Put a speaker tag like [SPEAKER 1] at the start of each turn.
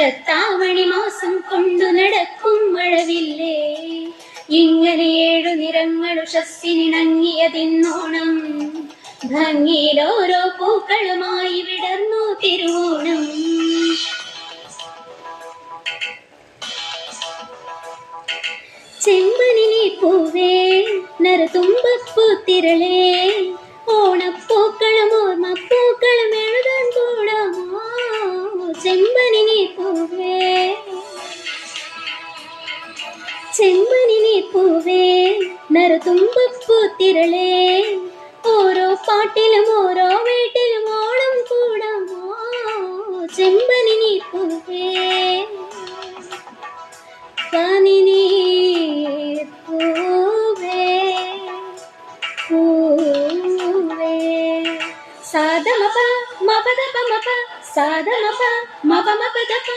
[SPEAKER 1] മുറ്റത്താവണി മാസം കൊണ്ടു നടക്കും മഴവില്ലേ, ഇങ്ങനെ 7 നിറങ്ങളുഷസ്സിനിണങ്ങിയതിന്നോണം, ഭംഗിയിലോരോ പൂക്കളുമായി വിടർന്നു തിരുവോണം. ചെമ്പനിനി പൂവേ നറുതുമ്പപ്പൂത്തിരളേ, ഓണപ്പൂക്കളും ഓർമ്മപ്പൂക്കളും എഴുതാൻ കൂടാമോ. ചെമ്പനിനി പൂവേ, ചെമ്പനിനി പൂവേ നറുതുമ്പപ്പൂത്തിരളേ, ഓരോ പാട്ടിലും ഓരോ വീട്ടിലും ഓണം കൂടാമോ. ചെമ്പനിനി പൂവേ, പനിനീ പൂവേ പൂവേ. സാധമപ മപദപ മപ സാധമപ മപ മപദപ